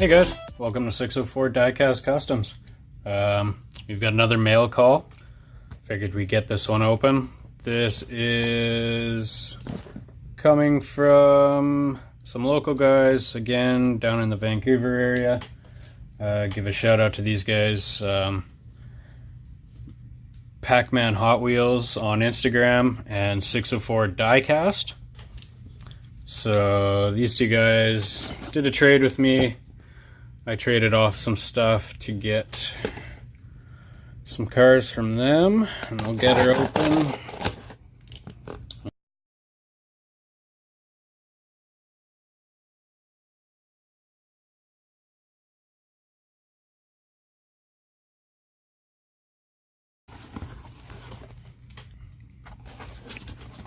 guys, welcome to 604 Diecast Customs. We've got another mail call. Figured we'd get this one open. This is coming from some local guys, again, down in the Vancouver area. Give a shout out to these guys. Pac-Man Hot Wheels on Instagram and 604 Diecast. So these two guys did a trade with me. I traded off some stuff to get some cars from them, and we'll get her open.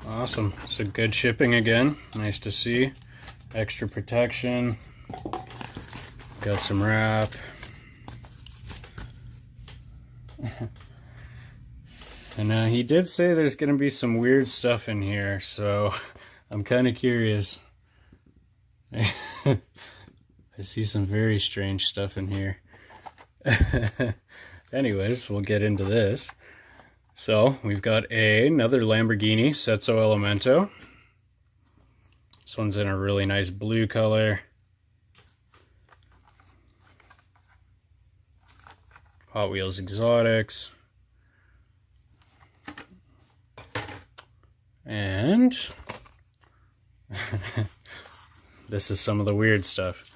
Awesome. So good shipping again. Nice to see. Extra protection. Got some wrap. And he did say there's going to be some weird stuff in here, so I'm kind of curious. I see some very strange stuff in here. Anyways, we'll get into this. So we've got another Lamborghini Setso Elemento. This one's in a really nice blue color. Hot Wheels Exotics. And this is some of the weird stuff.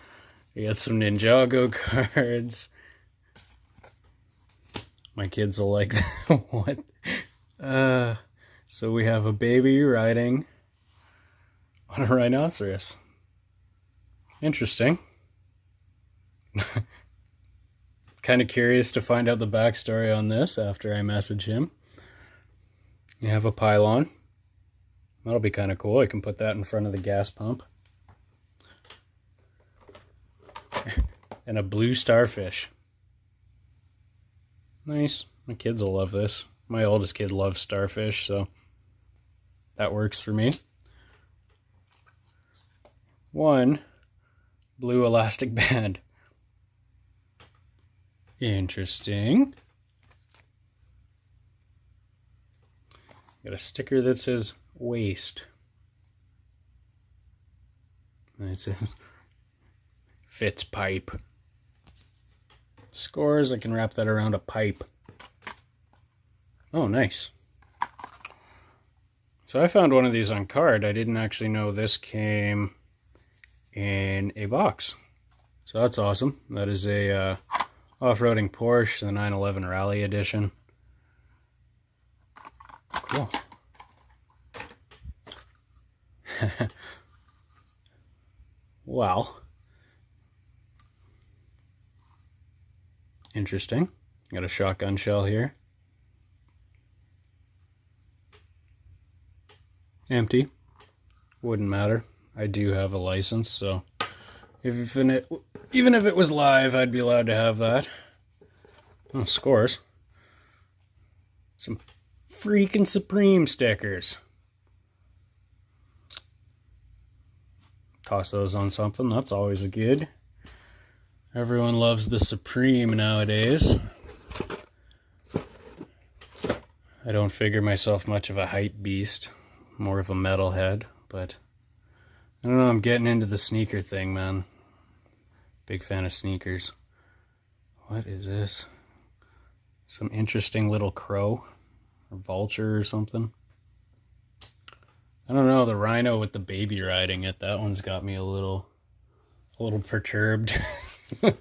We got some Ninjago cards. My kids will like that. What? So we have a baby riding on a rhinoceros. Interesting. Kind of curious to find out the backstory on this after I message him. You have a pylon. That'll be kind of cool. I can put that in front of the gas pump. And a blue starfish. Nice. My kids will love this. My oldest kid loves starfish, so that works for me. One blue elastic band. Interesting. Got a sticker that says waste. And it says fits pipe. Scores, I can wrap that around a pipe. Oh, nice. So I found one of these on card. I didn't actually know this came in a box. So that's awesome. That is a off-roading Porsche, the 911 Rally Edition. Cool. Wow. Interesting. Got a shotgun shell here. Empty. Wouldn't matter. I do have a license, so even if it was live, I'd be allowed to have that. Oh, scores. Some freaking Supreme stickers. Toss those on something. That's always a good. Everyone loves the Supreme nowadays. I don't figure myself much of a hype beast. More of a metalhead, but I don't know, I'm getting into the sneaker thing, man. Big fan of sneakers. What is this? Some interesting little crow or vulture or something. I don't know, the rhino with the baby riding it, that one's got me a little perturbed. Oh,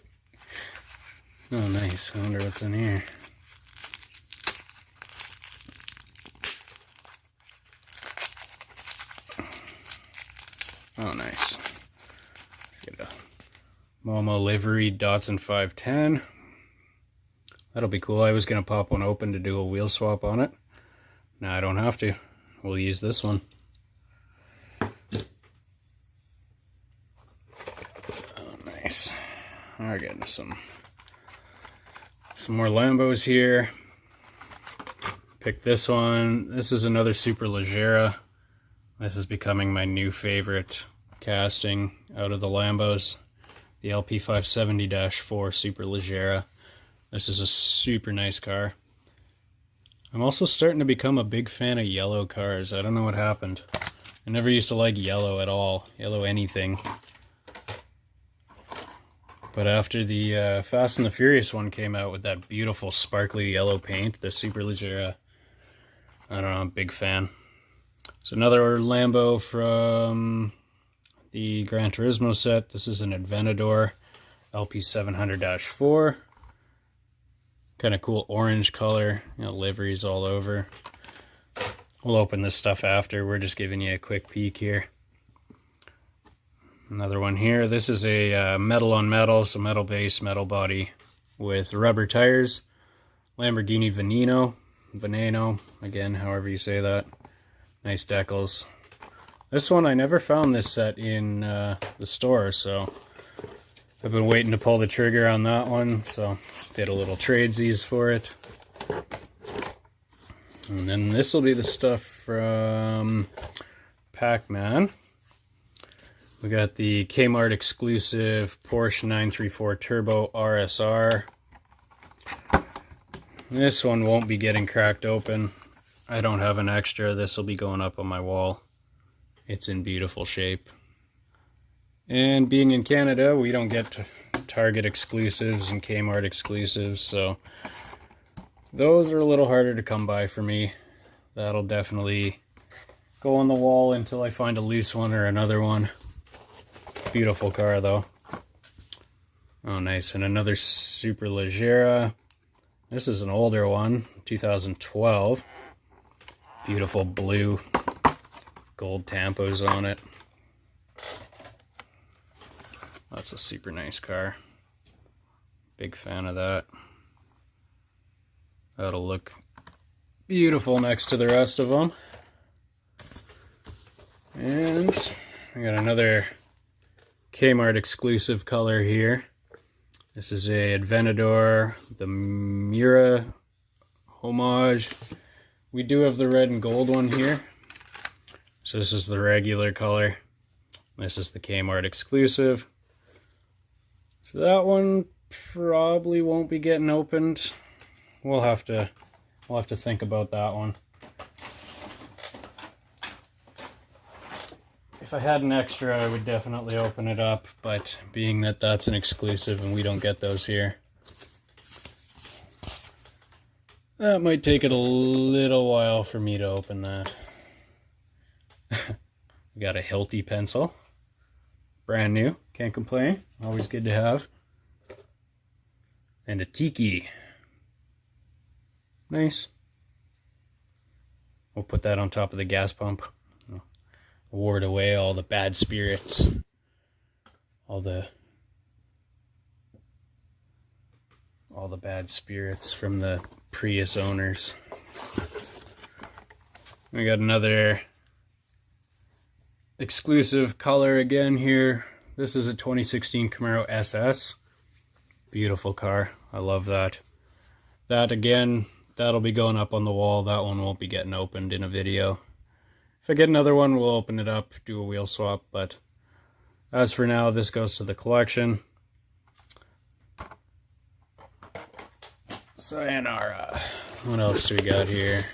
nice. I wonder what's in here. Oh, nice. Get a Momo livery Datsun 510. That'll be cool. I was going to pop one open to do a wheel swap on it. Now I don't have to. We'll use this one. Oh, nice. We're getting some more Lambos here. Pick this one. This is another Superleggera. This is becoming my new favorite casting out of the Lambos. the LP570-4 Superleggera. This is a super nice car. I'm also starting to become a big fan of yellow cars. I don't know what happened. I never used to like yellow at all, yellow anything. But after the Fast and the Furious one came out with that beautiful sparkly yellow paint, the Superleggera, I don't know, I'm a big fan. So another Lambo from the Gran Turismo set. This is an Aventador LP700-4. Kind of cool orange color, you know, liveries all over. We'll open this stuff after. We're just giving you a quick peek here. Another one here. This is a metal on metal, so metal base, metal body with rubber tires. Lamborghini Veneno, again, however you say that. Nice decals. This one, I never found this set in the store, so I've been waiting to pull the trigger on that one, so did a little tradesies for it. And then this will be the stuff from Pac-Man. We got the Kmart exclusive Porsche 934 Turbo RSR. This one won't be getting cracked open. I don't have an extra. This will be going up on my wall. It's in beautiful shape. And being in Canada, we don't get Target exclusives and Kmart exclusives, so those are a little harder to come by for me. That'll definitely go on the wall until I find a loose one or another one. Beautiful car though. Oh nice, and another Superleggera. This is an older one, 2012. Beautiful blue, gold tampos on it. That's a super nice car. Big fan of that. That'll look beautiful next to the rest of them. And I got another Kmart exclusive color here. This is a Aventador, the Mira homage. We do have the red and gold one here. So this is the regular color. This is the Kmart exclusive. So that one probably won't be getting opened. We'll have to think about that one. If I had an extra, I would definitely open it up, but being that that's an exclusive and we don't get those here, that might take it a little while for me to open that. We got a Hilti pencil. Brand new, can't complain. Always good to have. And a Tiki. Nice. We'll put that on top of the gas pump. Ward away all the bad spirits. All the bad spirits from the Prius owners. We got another exclusive color again here. This is a 2016 Camaro SS. Beautiful car. I love that. That again, that'll be going up on the wall. That one won't be getting opened in a video. If I get another one, we'll open it up, do a wheel swap, but as for now, this goes to the collection. Sayonara. What else do we got here?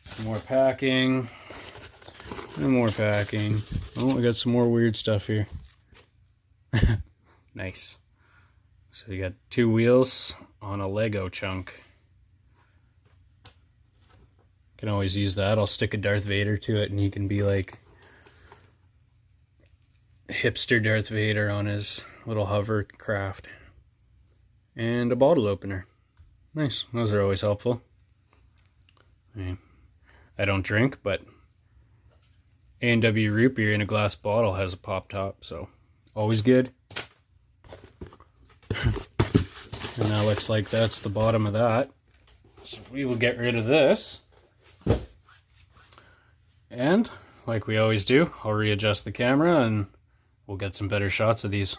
Some more packing. And more packing. Oh, we got some more weird stuff here. Nice. So we got 2 wheels on a Lego chunk. Can always use that. I'll stick a Darth Vader to it and he can be like hipster Darth Vader on his little hovercraft. And a bottle opener. Nice. Those are always helpful. I don't drink, but A&W root beer in a glass bottle has a pop top, so always good. And that looks like that's the bottom of that. So we will get rid of this. And like we always do, I'll readjust the camera and we'll get some better shots of these.